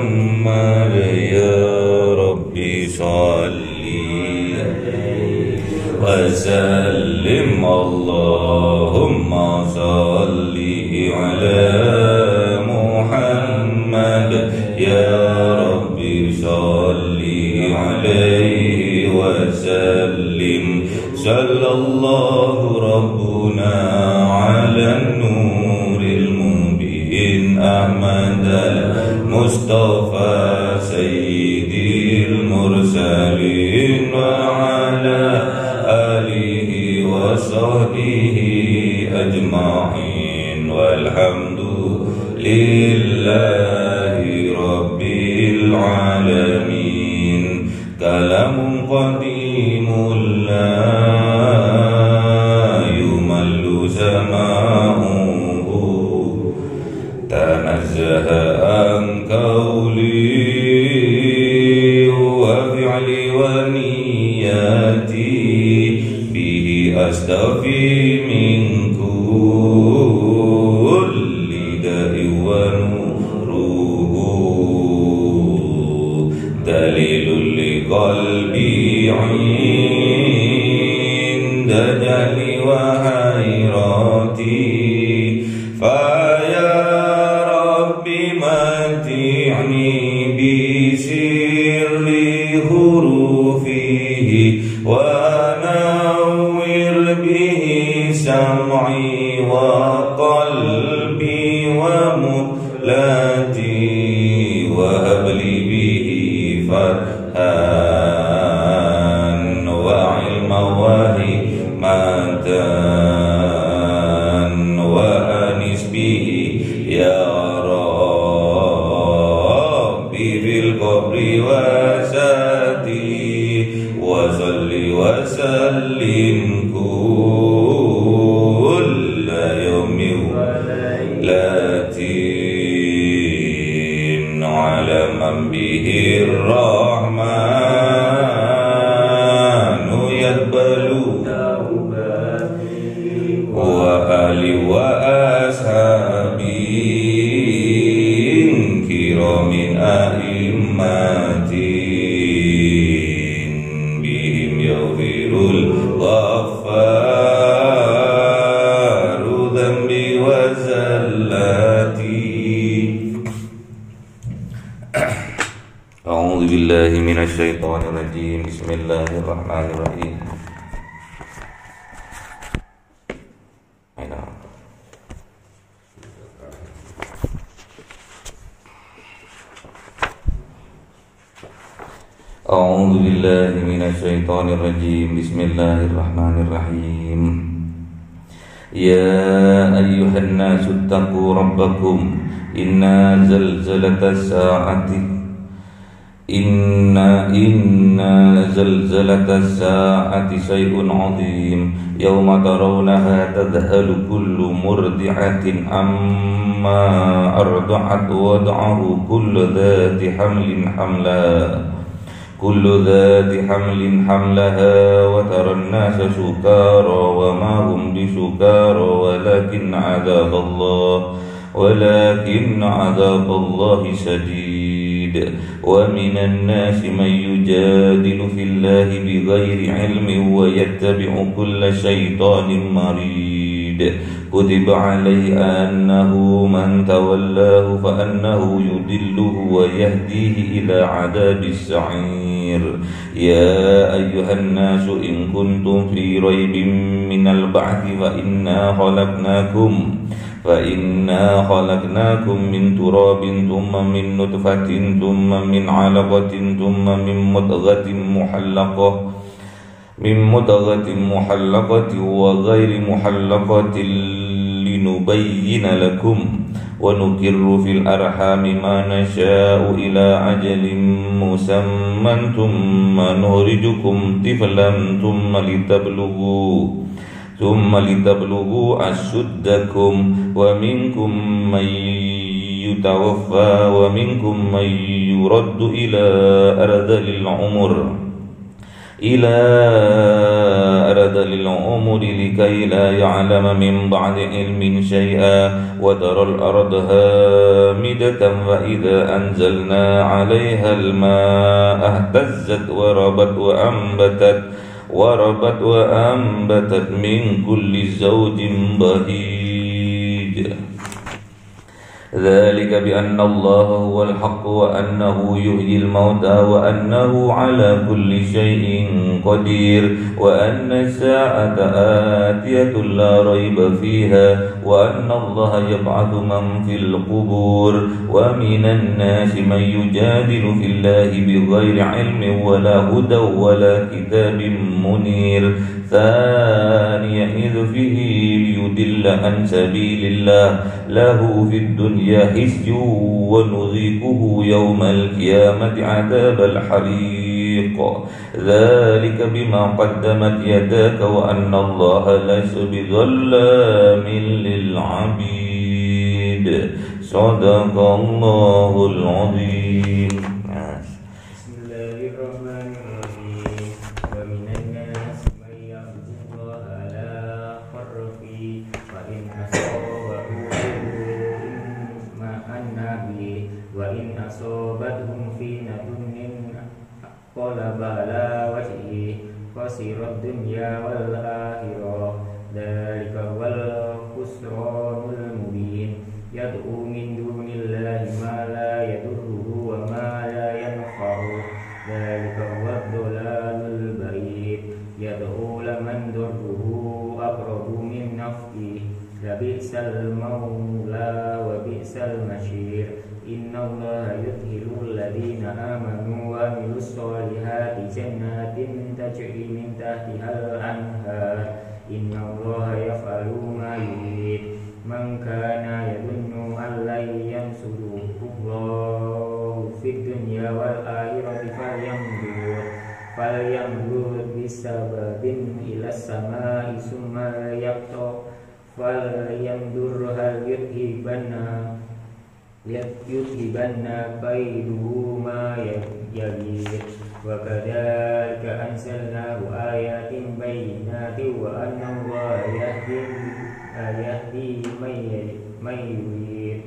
محمد يا ربي صلي وسلم اللهم صل على محمد يا ربي صل عليه وسلم صلى الله ربنا على النور المبين أحمد المصطفى سيد المرسلين وعلى آله وصحبه أجمعين والحمد لله رب العالمين. كلام قديم لا يمل سماعه تنزه عن قولي وفعلي ونياتي به أستفي من كل داء ونوره دليل لقلبي عند جهلي وحيرتي فيا رب متعني بسر حروفه ونور به سمعي وقلبي ومهلتي وهب لي به فتحا وعلما وهمة وأنس به يا ربي في القبر وساتي وصل وسلم كل يوم وليلة على من به الرحمن يقبل وآل وأصحابه كرام أئمة بهم يغفر الغفار ذنبي وزلاتي. أعوذ بالله من الشيطان الرجيم. بسم الله الرحمن الرحيم. أعوذ بالله من الشيطان الرجيم. بسم الله الرحمن الرحيم. يا أيها الناس اتقوا ربكم إن زلزلة الساعة شيء عظيم يوم ترونها تذهل كل مرضعة عما أرضعت وتضع كل ذات حمل حملها وترى الناس سكارى وما هم بسكارى ولكن عذاب الله شديد. ومن الناس من يجادل في الله بغير علم ويتبع كل شيطان مريد. كتب عليه أنه من تولاه فأنه يضله ويهديه إلى عذاب السعير. يا أيها الناس إن كنتم في ريب من البعث فإنا خلقناكم من تراب ثم من نطفة ثم من علقة ثم من مضغة محلقة وغير محلقة لنبين لكم ونقر في الأرحام ما نشاء إلى أجل مسمى ثم نخرجكم طفلا ثم لتبلغوا أشدكم ومنكم من يتوفى ومنكم من يرد إلى أرذل العمر إلى أرذل العمر لكي لا يعلم من بعد علم شيئا وترى الأرض هامدة فإذا أنزلنا عليها الماء اهتزت وربت وأنبتت من كل زوج بهيج ذلك بأن الله هو الحق وأنه يحيي الموتى وأنه على كل شيء قدير وأن الساعة آتية لا ريب فيها وأن الله يبعث من في القبور ومن الناس من يجادل في الله بغير علم ولا هدى ولا كتاب منير ثاني إذ فيه ليدل عن سبيل الله له في الدنيا خزي ونذيقه يوم القيامة عذاب الحريق ذلك بما قدمت يداك وأن الله ليس بظلام للعبيد صدق الله العظيم. وإن أصابتهم فتنة انقلب على وجهه خسر الدنيا والآخرة ذلك هو الخسران المبين يدعو من دون الله ما لا يضره وما لا ينفعه ذلك هو الضلال البعيد يدعو لمن ضره أقرب من نفعه لبئس المولى وبئس المشير إن الله يدخل الذين آمنوا وعملوا الصالحات جنات تجري من تحتها الأنهار إن الله يفعل ما يريد من كان يظن أن لن ينصره الله في الدنيا والآخرة فلينظر بسبب إلى السماء ثم يقطع فلينظر هل يذهبن كيده ما يغيظ وكذلك أنزلناه آيات بينات وأن الله يهدي من يريد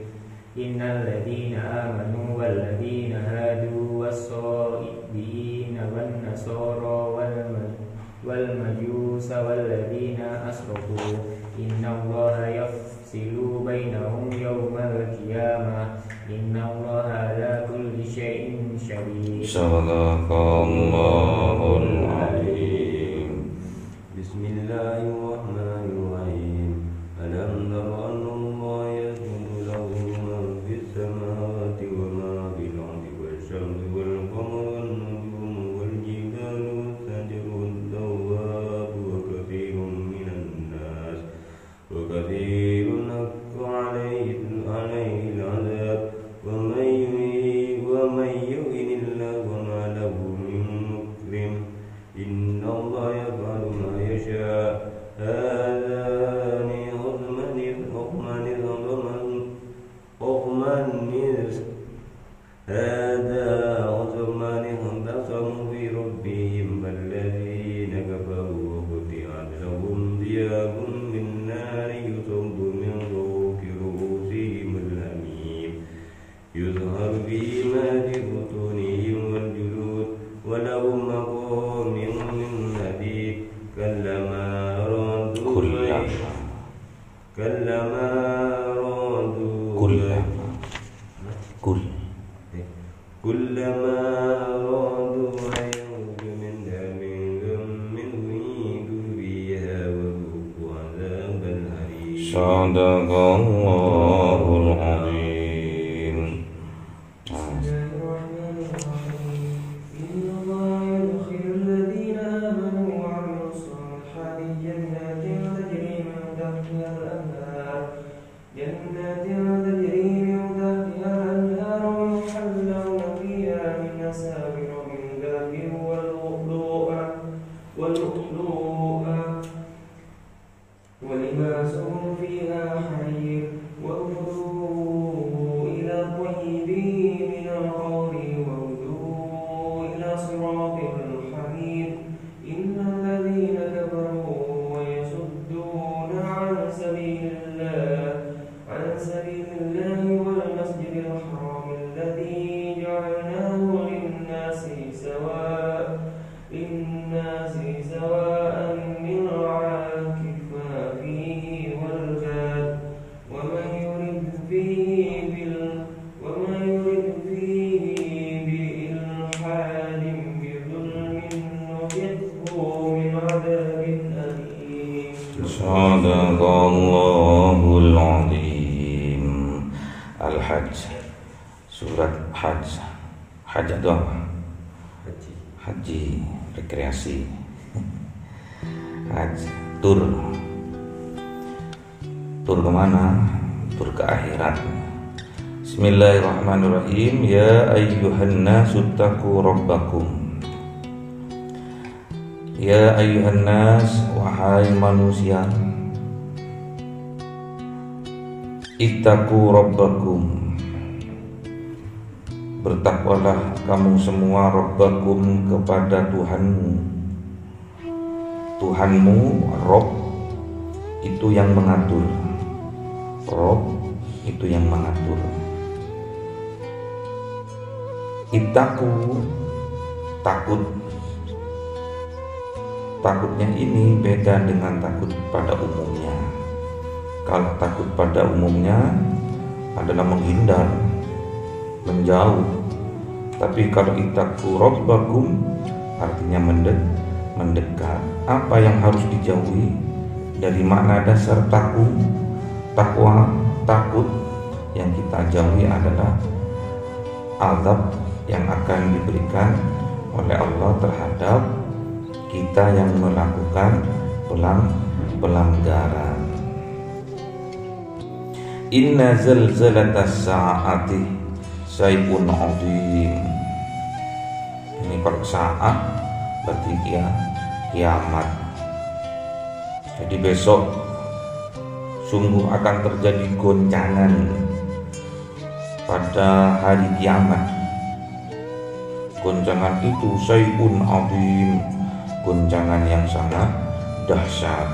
إن الذين آمنوا والذين هادوا والصائبين والنصارى والمجوس والذين أشركوا إن الله يفصل بينهم يوم القيامة إن الله على كل شيء شهيد. صدق الله العظيم. بسم الله الرحمن الرحيم. ألم تر أن الله يسجد له من في السماوات وما في الأرض والشمس والقمر والنجوم والجبال والشجر والدواب وكثير من الناس وكثير حق عليه العذاب ومن يهن الله وما له من مكرم إن الله يفعل ما يشاء هذان عظمان اختصموا في ربهم فالذين كفروا وقطعت لهم ثياب من نار يصب من فوق رؤوسهم الحميم يظهر به ما في بطونهم والجلود ولهم مقام من حديد كلما أرادوا أن يخرجوا منها من غم أعيدوا فيها وذوقوا عذاب الحريق. صدق الله العظيم. إن الله يدخل الذين آمنوا وعملوا الصالحات جنات تجري من تحتها الأنهار ويحلون فيها من أساور من ذهب واللؤلؤا ولباسهم فيها حرير وكلوا Surat Hajj. Hajj itu apa? Haji. Haji, rekreasi. Hajj, tur kemana? Tur ke akhirat. Bismillahirrahmanirrahim. Ya ayyuhan nasu taqu rabbakum. Ya ayyuhan nas, wahai manusia, ittaqu rabbakum, bertakwalah kamu semua, rabbakum, kepada Tuhanmu. Tuhanmu, Rob, itu yang mengatur. Rob itu yang mengatur. Ittaqu, takut. Takutnya ini beda dengan takut pada umumnya. Kalau takut pada umumnya adalah menghindar, menjauh. Tapi kalau ittaqu rabbakum artinya mendekat. Apa yang harus dijauhi? Dari makna dasar takwa, takut, yang kita jauhi adalah azab yang akan diberikan oleh Allah terhadap kita yang melakukan pelanggaran. Inna zalzalatas sa'ati syai'un 'adzim. Ini kalau saat berarti kiamat. Jadi besok sungguh akan terjadi goncangan pada hari kiamat. Goncangan itu syai'un 'adzim, goncangan yang sangat dahsyat.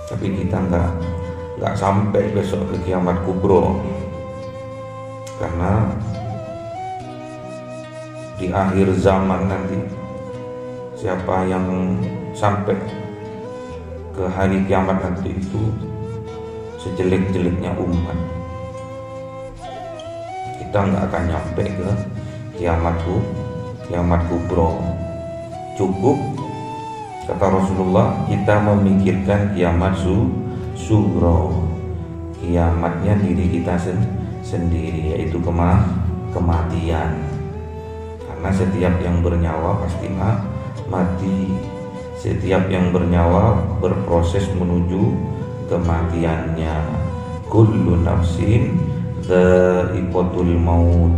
Tapi kita nggak sampai besok ke kiamat kubro, karena di akhir zaman nanti siapa yang sampai ke hari kiamat nanti itu sejelek-jeleknya umat. Kita nggak akan nyampe ke kiamat kubro. Cukup, kata Rasulullah, kita memikirkan kiamat sugro, kiamatnya diri kita sendiri, yaitu kematian. Karena setiap yang bernyawa pasti mati. Setiap yang bernyawa berproses menuju kematiannya. Kullu nafsin dha'iqatul maut.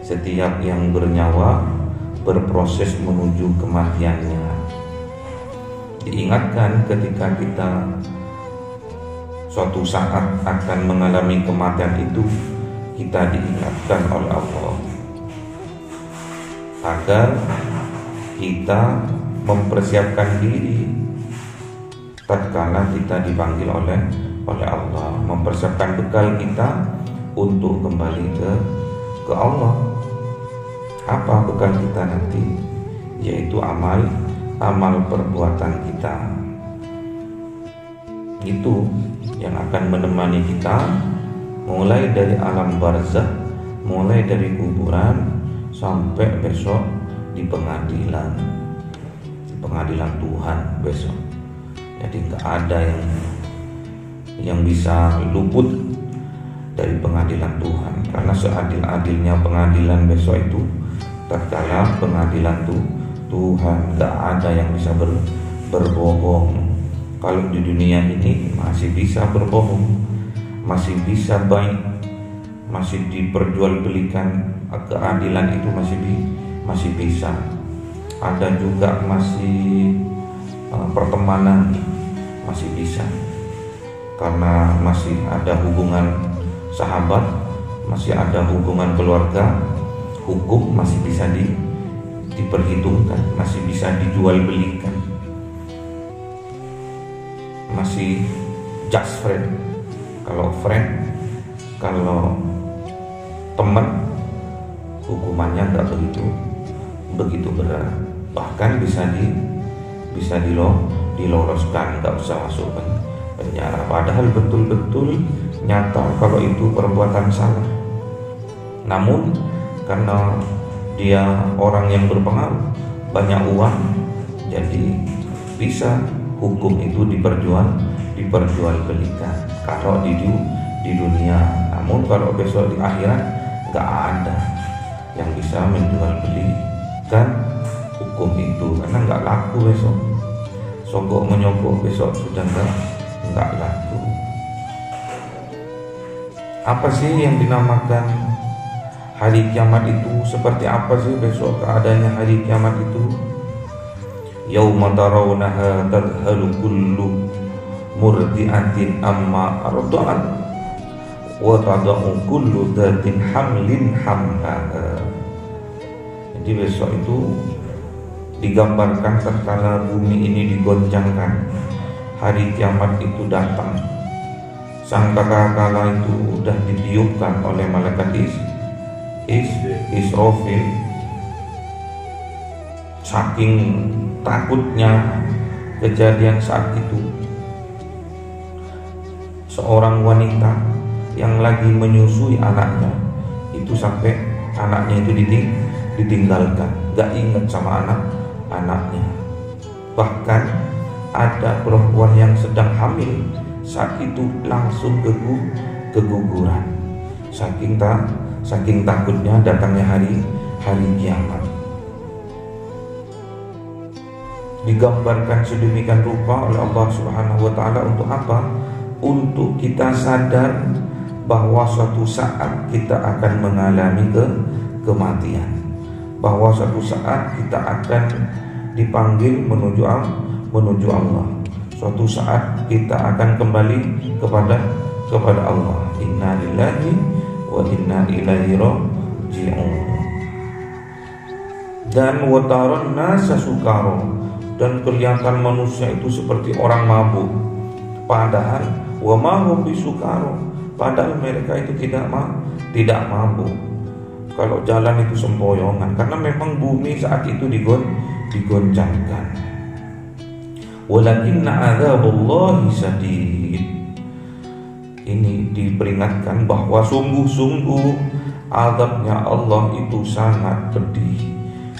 Setiap yang bernyawa berproses menuju kematiannya. Diingatkan ketika kita suatu saat akan mengalami kematian itu, kita diingatkan oleh Allah agar kita mempersiapkan diri tatkala kita dipanggil oleh Allah, mempersiapkan bekal kita untuk kembali ke Allah. Apa bekal kita nanti? Yaitu amal perbuatan kita. Itu yang akan menemani kita mulai dari alam barzakh, mulai dari kuburan sampai besok di pengadilan Tuhan besok. Jadi nggak ada yang bisa luput dari pengadilan Tuhan, karena seadil-adilnya pengadilan besok itu tatkala pengadilan Tuhan, nggak ada yang bisa berbohong. Kalau di dunia ini masih bisa berbohong, masih bisa baik, masih diperjualbelikan keadilan itu masih bisa. Ada juga masih pertemanan masih bisa, karena masih ada hubungan sahabat, masih ada hubungan keluarga. Hukum masih bisa diperhitungkan, masih bisa dijual belikan, masih just friend. Kalau teman, hukumannya nggak begitu berat, bahkan bisa diloloskan, nggak usah masuk penjara. Padahal betul-betul nyata kalau itu perbuatan salah. Namun karena dia orang yang berpengaruh, banyak uang, jadi bisa hukum itu diperjualbelikan kalau di dunia. Namun kalau besok di akhirat nggak ada yang bisa menjual belikan hukum itu, karena nggak laku besok. Sogok menyogok besok sudah nggak laku. Apa sih yang dinamakan hari kiamat itu? Seperti apa sih besok keadaannya hari kiamat itu? Yauma tarawunaha tadhalu kullu murdi'atin amma arda'at wa tada'u kullu dhatin hamlin hamlaha. Jadi besok itu digambarkan tatkala bumi ini digoncangkan, hari kiamat itu datang. Sangkakala itu sudah ditiupkan oleh malaikat Israfil. Saking takutnya kejadian saat itu, seorang wanita yang lagi menyusui anaknya itu sampai anaknya itu ditinggalkan, gak ingat sama anaknya. Bahkan ada perempuan yang sedang hamil saat itu langsung keguguran, saking takutnya datangnya hari kiamat. Digambarkan sedemikian rupa oleh Allah Subhanahu wa taala untuk apa? Untuk kita sadar bahwa suatu saat kita akan mengalami kematian, bahwa suatu saat kita akan dipanggil menuju Allah. Suatu saat kita akan kembali kepada Allah. Inna lillahi wa inna ilaihi raji'un. Dan wataran nasa sukara, dan kelihatan manusia itu seperti orang mabuk. Padahal wa ma hum bisukara, padahal mereka itu tidak mabuk. Kalau jalan itu sempoyongan, karena memang bumi saat itu digoncangkan. Walakinna adzaballahi sadid. Ini diperingatkan bahwa sungguh-sungguh azabnya Allah itu sangat pedih.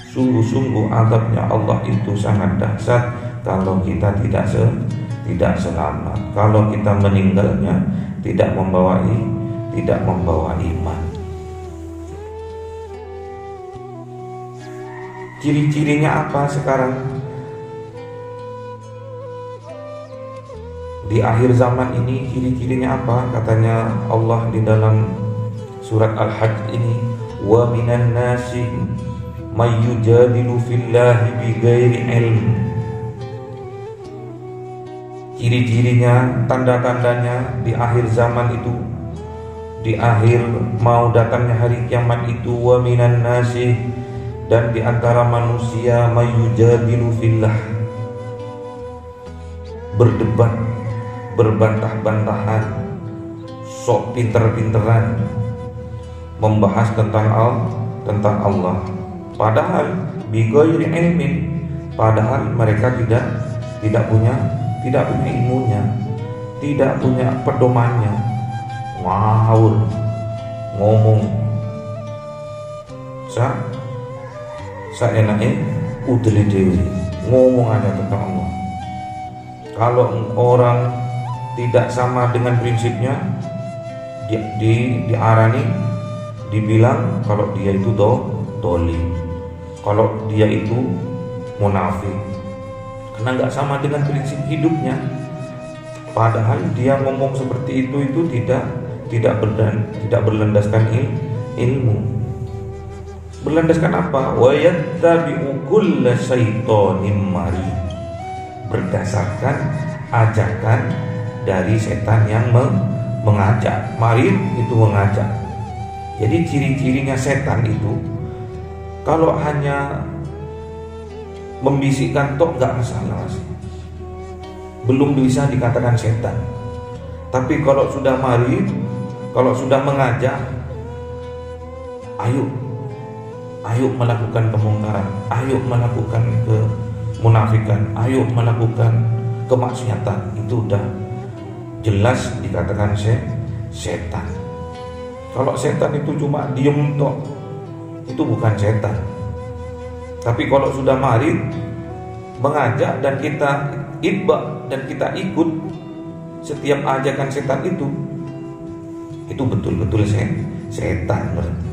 Sungguh-sungguh azabnya Allah itu sangat dahsyat kalau kita tidak selamat, kalau kita meninggalnya tidak membawa iman. Ciri-cirinya apa sekarang? Di akhir zaman ini ciri-cirinya apa? Katanya Allah di dalam surat Al-Hajj ini, wa minan nasi may yujadilu fillahi bighairi ilm. Ciri-cirinya, tanda-tandanya di akhir zaman itu, di akhir mau datangnya hari kiamat itu, wa minan nasi, dan di antara manusia may yujadilu fillah, berdebat, berbantah-bantahan, sok pinter-pinteran, membahas tentang Allah. Padahal bighairi ilmin, padahal mereka tidak punya ilmunya, tidak punya pedomannya. Ngawur, ngomong enaknya udele-dele, ngomong aja tentang Allah. Kalau orang tidak sama dengan prinsipnya, diarani, dibilang kalau dia itu dolim, kalau dia itu munafik, karena nggak sama dengan prinsip hidupnya. Padahal dia ngomong seperti itu tidak berlandaskan ilmu. Berlandaskan apa? Wa yattabi'u kulla syaitonim marid, berdasarkan ajakan dari setan yang mengajak. Marid itu mengajak. Jadi ciri-cirinya setan itu, kalau hanya membisikkan tok nggak masalah, belum bisa dikatakan setan. Tapi kalau sudah marid, kalau sudah mengajak, ayo melakukan kemungkaran, ayo melakukan kemunafikan, ayo melakukan kemaksiatan, itu udah jelas dikatakan setan. Kalau setan itu cuma diem tok, itu bukan setan. Tapi kalau sudah marid, mengajak dan kita itba dan kita ikut setiap ajakan setan itu betul-betul setan berarti.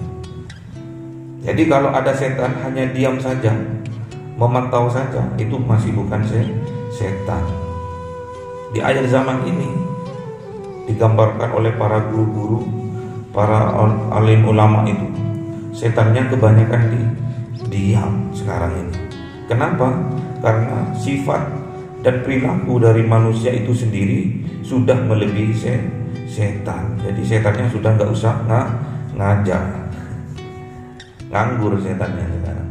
Jadi kalau ada setan hanya diam saja, memantau saja, itu masih bukan setan. Di akhir zaman ini digambarkan oleh para guru-guru, para alim ulama itu, setannya kebanyakan diam sekarang ini. Kenapa? Karena sifat dan perilaku dari manusia itu sendiri sudah melebihi setan. Jadi setannya sudah nggak usah ngajar, nganggur setannya sekarang.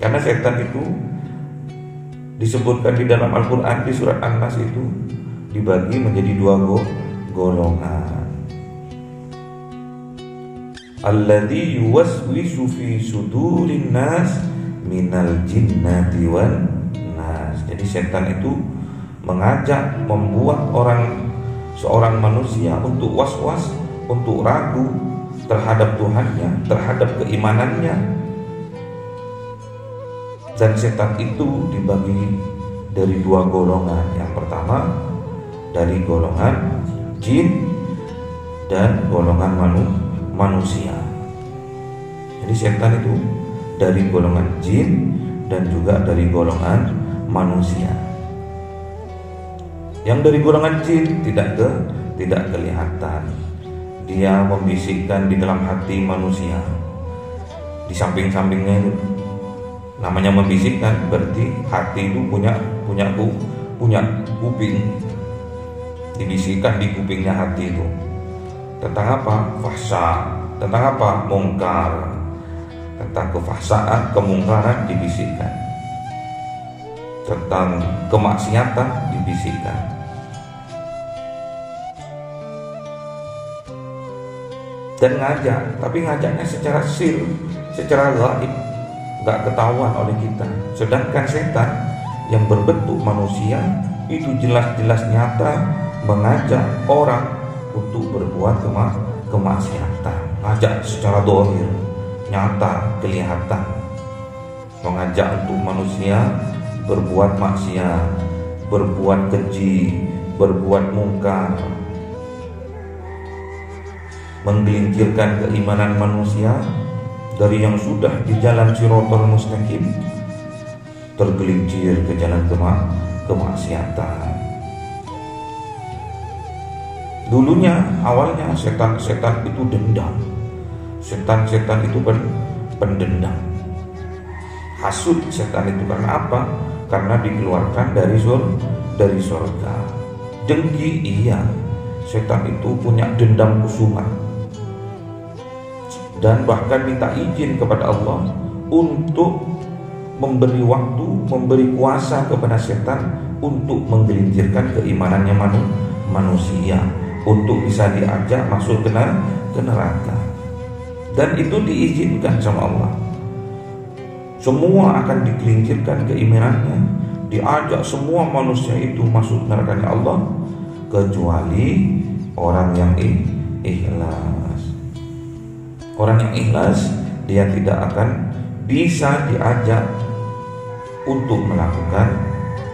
Karena setan itu disebutkan di dalam Al-Quran di surat An-Nas itu dibagi menjadi dua golongan. Alladzi yuwaswisu fi sudurin nas minal jinnati wan nas. Jadi setan itu mengajak, membuat seorang manusia untuk was-was, untuk ragu terhadap Tuhannya, terhadap keimanannya. Dan setan itu dibagi dari dua golongan. Yang pertama dari golongan jin dan golongan manusia. Jadi setan itu dari golongan jin dan juga dari golongan manusia. Yang dari golongan jin tidak kelihatan. Dia membisikkan di dalam hati manusia. Di samping-sampingnya itu. Namanya membisikkan berarti hati itu punya kuping. Dibisikkan di kupingnya hati itu. Tentang apa? Fahsya. Tentang apa? Mungkar. Tentang kefahsaan, kemungkaran dibisikkan. Tentang kemaksiatan dibisikkan. Dan ngajak, tapi ngajaknya secara sir, secara gaib, gak ketahuan oleh kita. Sedangkan setan yang berbentuk manusia itu jelas-jelas nyata mengajak orang untuk berbuat kemaksiatan. Ngajak secara dohir, nyata, kelihatan. Mengajak untuk manusia berbuat maksiat, berbuat keji, berbuat mungkar, menggelincirkan keimanan manusia dari yang sudah di jalan Shiratal Mustaqim tergelincir ke jalan kemaksiatan. Dulunya awalnya setan itu dendam. Setan itu pendendam. Hasud setan itu karena apa? Karena dikeluarkan dari surga. Dengki, iya. Setan itu punya dendam kusumat. Dan bahkan minta izin kepada Allah untuk memberi waktu, memberi kuasa kepada setan untuk menggelincirkan keimanannya manusia, untuk bisa diajak masuk ke neraka. Dan itu diizinkan sama Allah. Semua akan digelincirkan keimanannya, diajak semua manusia itu masuk nerakanya Allah, kecuali orang yang ikhlas. Orang yang ikhlas, dia tidak akan bisa diajak untuk melakukan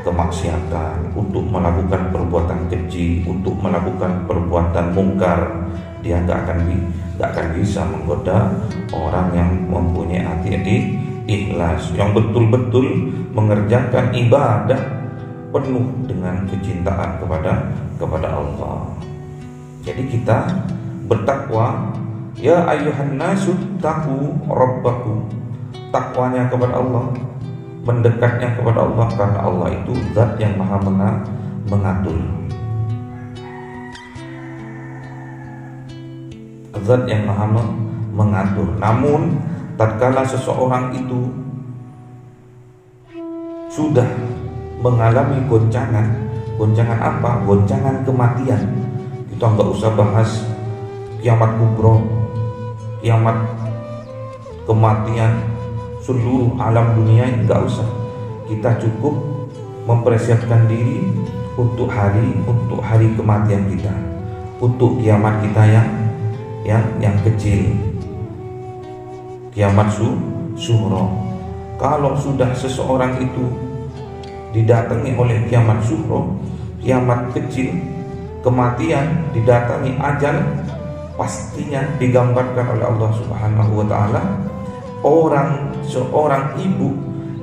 kemaksiatan, untuk melakukan perbuatan keji, untuk melakukan perbuatan mungkar. Dia nggak akan bisa menggoda orang yang mempunyai hati ikhlas, yang betul-betul mengerjakan ibadah penuh dengan kecintaan kepada Allah. Jadi kita bertakwa. Ya ayyuhan nasu taqu rabbakum. Takwanya kepada Allah, mendekatnya kepada Allah, karena Allah itu zat yang maha mengatur. Zat yang maha mengatur. Namun tatkala seseorang itu sudah mengalami goncangan apa? Goncangan kematian. Kita nggak usah bahas kiamat kubro, kiamat kematian seluruh alam dunia, nggak usah. Kita cukup mempersiapkan diri untuk hari kematian kita, untuk kiamat kita yang kecil, kiamat suhro. Kalau sudah seseorang itu didatangi oleh kiamat suhro, kiamat kecil, kematian, didatangi ajal, pastinya digambarkan oleh Allah Subhanahu wa taala seorang ibu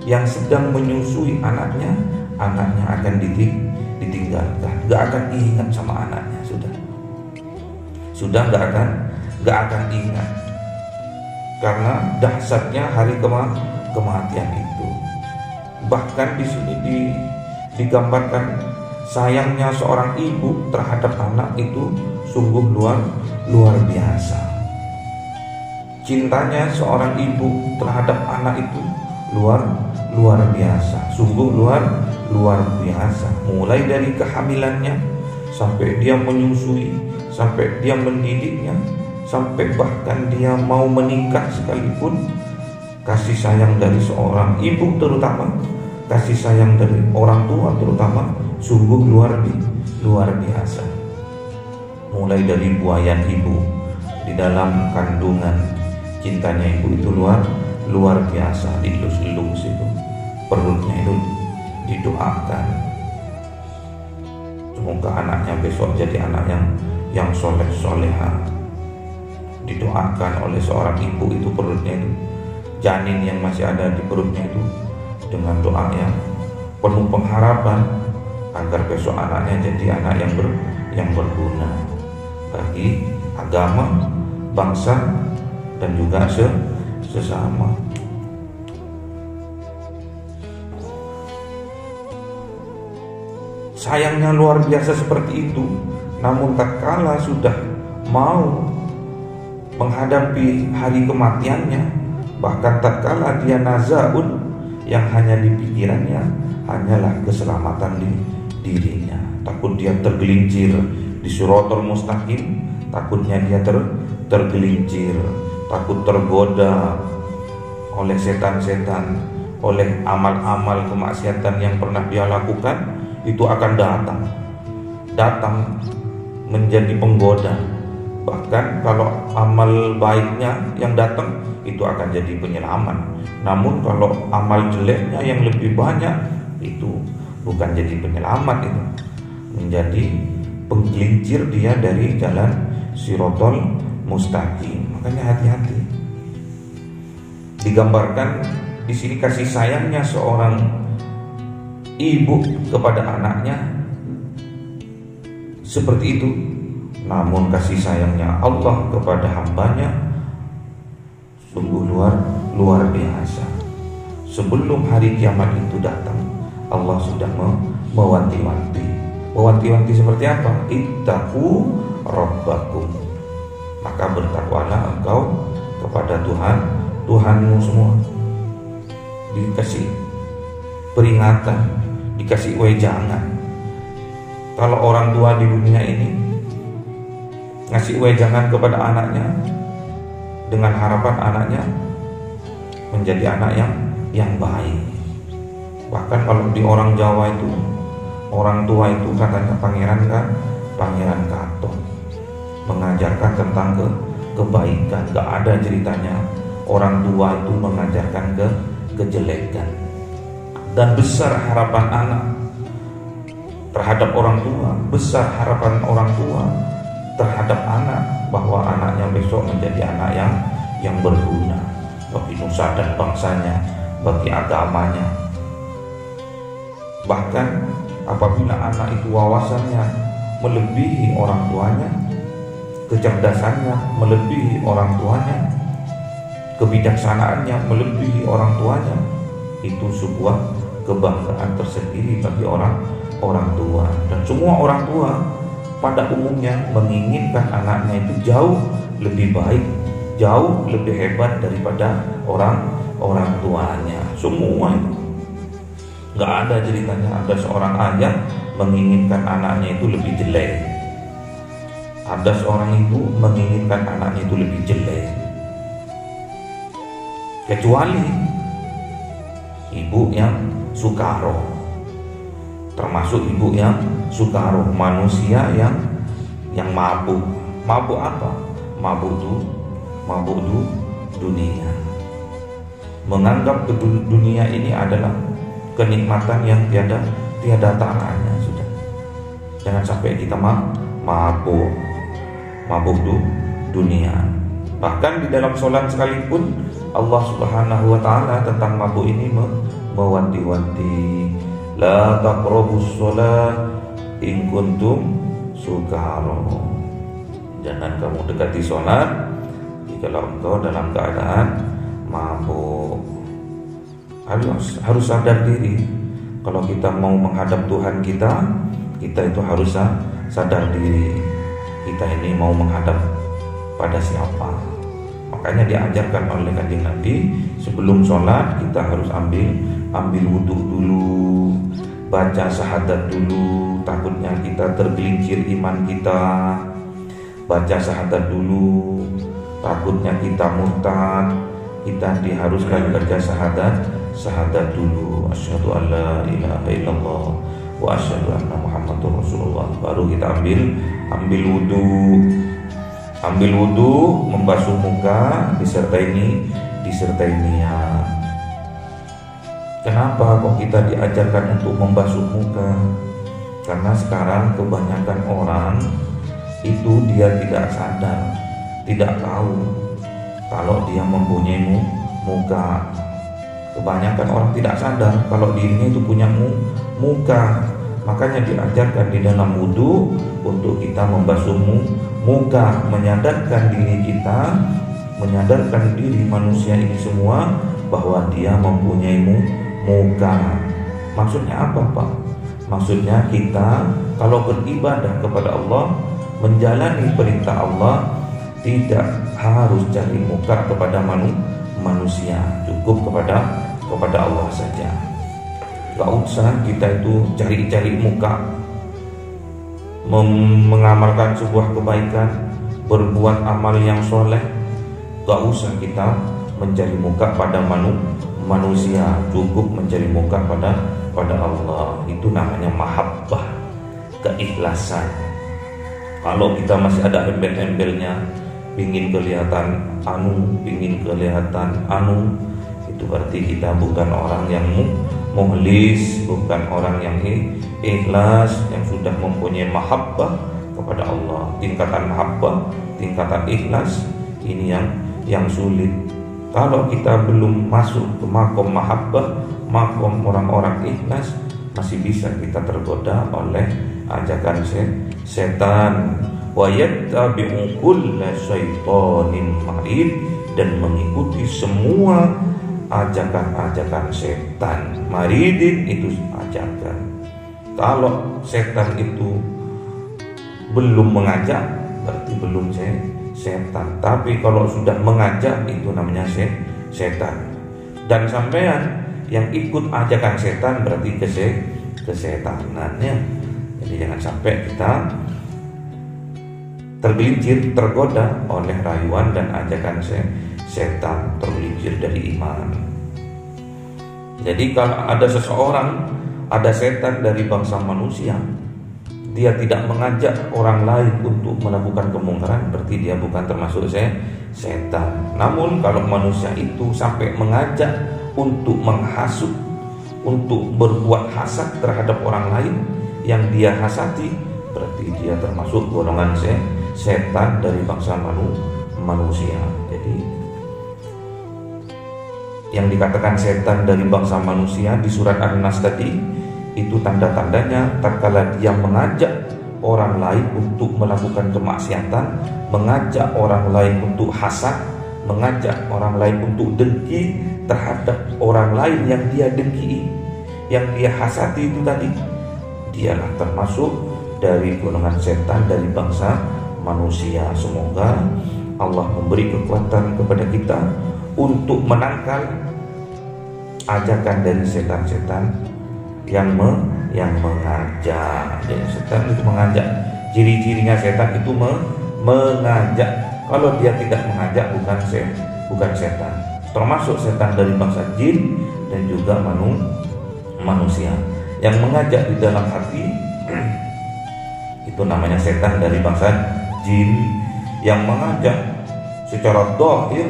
yang sedang menyusui anaknya akan ditinggalkan, gak akan ingat sama anaknya, sudah gak akan ingat, karena dahsyatnya hari kematian itu. Bahkan di sini digambarkan sayangnya seorang ibu terhadap anak itu sungguh luar biasa. Cintanya seorang ibu terhadap anak itu luar biasa, sungguh luar biasa. Mulai dari kehamilannya sampai dia menyusui, sampai dia mendidiknya, sampai bahkan dia mau menikah sekalipun, kasih sayang dari seorang ibu terutama, kasih sayang dari orang tua terutama sungguh luar biasa. Mulai dari buayan ibu di dalam kandungan, cintanya ibu itu luar biasa, dilus-lus itu perutnya itu, didoakan semoga anaknya besok jadi anak yang soleh-soleha. Didoakan oleh seorang ibu itu perutnya itu, janin yang masih ada di perutnya itu, dengan doa yang penuh pengharapan agar besok anaknya jadi anak yang berguna bagi agama, bangsa, dan juga sesama. Sayangnya luar biasa seperti itu, namun tatkala sudah mau menghadapi hari kematiannya, bahkan tatkala dia nazaun, yang hanya di pikirannya hanyalah keselamatan di dirinya. Takut dia tergelincir di Shiratal Mustaqim, takutnya dia tergelincir, takut tergoda oleh setan-setan, oleh amal-amal kemaksiatan yang pernah dia lakukan. Itu akan datang menjadi penggoda. Bahkan kalau amal baiknya yang datang itu akan jadi penyelamat. Namun kalau amal jeleknya yang lebih banyak itu bukan jadi penyelamat, itu menjadi penggelincir dia dari jalan Shiratal Mustaqim. Makanya hati-hati. Digambarkan di sini kasih sayangnya seorang ibu kepada anaknya seperti itu, namun kasih sayangnya Allah kepada hambanya sungguh luar biasa. Sebelum hari kiamat itu datang, Allah sudah mewanti-wanti seperti apa? Ittaqu rabbakum, maka bertakwalah engkau kepada Tuhanmu semua. Dikasih peringatan, dikasih wejangan. Kalau orang tua di dunia ini ngasih wejangan kepada anaknya dengan harapan anaknya menjadi anak yang baik. Bahkan kalau di orang Jawa itu, orang tua itu katanya Pangeran Katon, mengajarkan tentang kebaikan. Gak ada ceritanya orang tua itu mengajarkan kejelekan. Dan besar harapan anak terhadap orang tua, besar harapan orang tua terhadap anak, bahwa anaknya besok menjadi anak yang berguna bagi nusa dan bangsanya, bagi agamanya. Bahkan apabila anak itu wawasannya melebihi orang tuanya, kecerdasannya melebihi orang tuanya, kebijaksanaannya melebihi orang tuanya, itu sebuah kebanggaan tersendiri bagi orang tua. Dan semua orang tua pada umumnya menginginkan anaknya itu jauh lebih baik, jauh lebih hebat daripada orang tuanya. Semua itu nggak ada ceritanya ada seorang ayah menginginkan anaknya itu lebih jelek, ada seorang ibu menginginkan anaknya itu lebih jelek, kecuali ibu yang sukaro, termasuk ibu yang sukaro, manusia yang mabuk. Mabuk apa? Mabuk dunia. Menganggap dunia ini adalah kenikmatan yang tiada taranya. Sudah, jangan sampai kita mabuk dunia. Bahkan di dalam sholat sekalipun Allah Subhanahu wa ta'ala tentang mabuk ini mewanti-wanti, la taqrabus sholat in kuntum sukaro. Jangan kamu dekati sholat jika engkau dalam keadaan mabuk. Harus sadar diri. Kalau kita mau menghadap Tuhan kita itu harus sadar diri. Kita ini mau menghadap pada siapa. Makanya diajarkan oleh Kanjeng Nabi, sebelum sholat kita harus ambil wudhu dulu, baca syahadat dulu, takutnya kita tergelincir iman kita. Baca syahadat dulu, takutnya kita murtad, kita diharuskan baca syahadat dulu. Asyhadu an la ilaha illallah wa asyhadu anna Muhammadur Rasulullah. Baru kita ambil wudhu, membasuh muka, disertai niat. Kenapa kok kita diajarkan untuk membasuh muka? Karena sekarang kebanyakan orang itu dia tidak sadar, tidak tahu kalau dia mempunyai muka. Kebanyakan orang tidak sadar kalau dirinya itu punya muka. Makanya diajarkan di dalam wudhu untuk kita membasuh muka, menyadarkan diri kita, menyadarkan diri manusia ini semua bahwa dia mempunyai muka. Maksudnya apa, Pak? Maksudnya kita kalau beribadah kepada Allah, menjalani perintah Allah, tidak harus cari muka kepada manusia, cukup kepada Allah saja. Gak usah kita itu cari-cari muka, mengamalkan sebuah kebaikan, berbuat amal yang soleh. Gak usah kita mencari muka pada manusia, cukup mencari muka pada Allah. Itu namanya mahabbah, keikhlasan. Kalau kita masih ada embel-embelnya, pingin kelihatan anu, itu berarti kita bukan orang yang mukhlis, bukan orang yang ikhlas, yang sudah mempunyai mahabbah kepada Allah. Tingkatan mahabbah, tingkatan ikhlas ini yang sulit. Kalau kita belum masuk ke makom mahabbah, makom orang-orang ikhlas, masih bisa kita tergoda oleh ajakan setan. Wa yattabi'u kulla syaitonin marid, dan mengikuti semua ajakan-ajakan setan. Maridin itu ajakan. Kalau setan itu belum mengajak, berarti belum setan. Tapi kalau sudah mengajak, itu namanya setan. Dan sampean yang ikut ajakan setan berarti kesetanannya. Jadi jangan sampai kita tergelincir, tergoda oleh rayuan dan ajakan setan, tergelincir dari iman. Jadi kalau ada seseorang, ada setan dari bangsa manusia, dia tidak mengajak orang lain untuk melakukan kemungkaran, berarti dia bukan termasuk setan. Namun kalau manusia itu sampai mengajak untuk menghasut, untuk berbuat hasad terhadap orang lain yang dia hasati, berarti dia termasuk golongan setan dari bangsa manusia. Jadi yang dikatakan setan dari bangsa manusia di surat An-Nas tadi, itu tanda-tandanya tatkala dia mengajak orang lain untuk melakukan kemaksiatan, mengajak orang lain untuk hasad, mengajak orang lain untuk dengki terhadap orang lain yang dia dengki, yang dia hasati itu tadi, dialah termasuk dari golongan setan dari bangsa manusia. Semoga Allah memberi kekuatan kepada kita untuk menangkal ajakan dari setan-setan yang mengajak. Jadi setan itu mengajak. Ciri-cirinya setan itu mengajak. Kalau dia tidak mengajak, bukan setan. Termasuk setan dari bangsa jin dan juga manusia. Yang mengajak di dalam hati itu namanya setan dari bangsa jin. Yang mengajak secara zahir,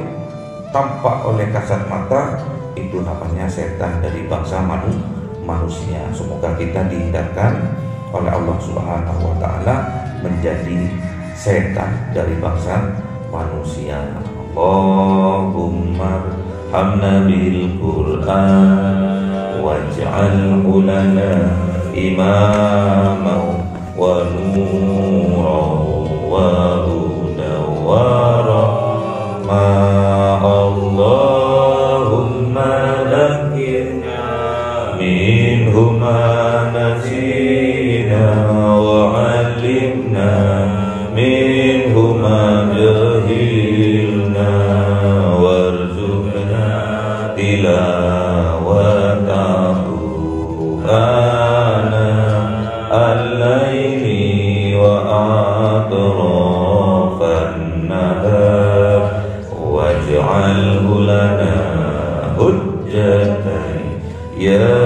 tampak oleh kasat mata, itu namanya setan dari bangsa manusia. Semoga kita dihindarkan oleh Allah Subhanahu wa ta'ala menjadi setan dari bangsa manusia. Allahumma hamna bil Qur'an waj'alhu lana imaman wa nuran wa hudan wa rahmah. Allahumma dhakkirna minhu ma nasina wa 'allimna minhu ma jahilna warzuqna tilawatahu ana al-laili wa atrafan nahar waj'alhu lana hujjatan ya